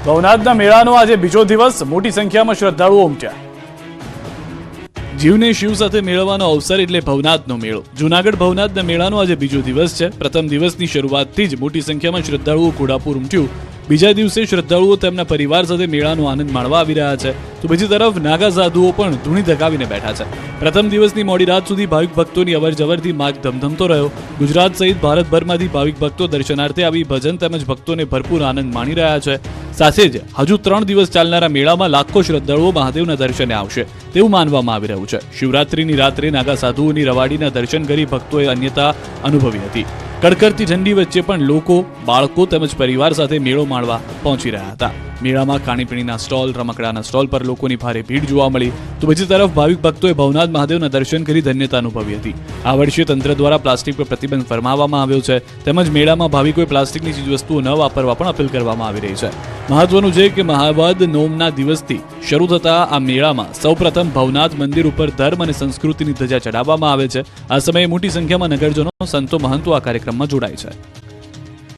ભવનાથના મેળાનો આજે બીજો દિવસ, મોટી સંખ્યામાં શ્રદ્ધાળુઓ ઉમટ્યા. જીવને શિવ સાથે મેળવવાનો અવસર એટલે ભવનાથનો મેળો. જૂનાગઢ ભવનાથના મેળાનો આજે બીજો દિવસ છે. પ્રથમ દિવસની શરૂઆતથી જ મોટી સંખ્યામાં શ્રદ્ધાળુઓ ઘોડાપુર ઉમટ્યું. બીજા દિવસે શ્રદ્ધાળુઓ તેમના પરિવાર સાથે મેળાનો આનંદ માણવા આવી રહ્યા છે, તો બીજી તરફ નાગા સાધુઓ પણ ધૂણી ધકાવીને બેઠા છે. પ્રથમ દિવસની મોડી રાત સુધી ભાવિક ભક્તોની અવરજવરથી માર્ગ ધમધમતો રહ્યો. ગુજરાત સહિત ભારતભરમાંથી ભાવિક ભક્તો દર્શનાર્થે આવી ભજન તેમજ ભક્તોને ભરપૂર આનંદ માણી રહ્યા છે. સાથે જ હજુ 3 દિવસ ચાલનારા મેળામાં લાખો શ્રદ્ધાળુઓ મહાદેવના દર્શને આવશે તેવું માનવામાં આવી રહ્યું છે. શિવરાત્રીની રાત્રે નાગા સાધુઓની રવાડીના દર્શન કરી ભક્તોએ અન્યતા અનુભવી હતી. કડકડતી ઠંડી વચ્ચે પણ લોકો, બાળકો તેમજ પરિવાર સાથે મેળો માણવા પહોંચી રહ્યા હતા. મેળામાં ખાણીપીણીના સ્ટોલ, રમકડાના સ્ટોલ પર લોકોની ભારે ભીડ જોવા મળી, તો બીજી તરફ ભાવિક ભક્તોએ ભવનાથ મહાદેવના દર્શન કરી ધન્યતા અનુભવી હતી. આ વર્ષે તંત્ર દ્વારા પ્લાસ્ટિક પર પ્રતિબંધ ફરમાવવામાં આવ્યો છે, તેમજ મેળામાં ભાવિકોએ પ્લાસ્ટિકની ચીજવસ્તુઓ ન વાપરવા પણ અપીલ કરવામાં આવી રહી છે. મહત્વનું છે કે મહાવદ નોમના દિવસથી શરૂ થતા આ મેળામાં સૌપ્રથમ ભવનાથ મંદિર ઉપર ધર્મ અને સંસ્કૃતિની ધજા ચડાવવામાં આવે છે. આ સમયે મોટી સંખ્યામાં નગરજનો, સંતો, મહંતો આ કાર્યક્રમમાં જોડાય છે.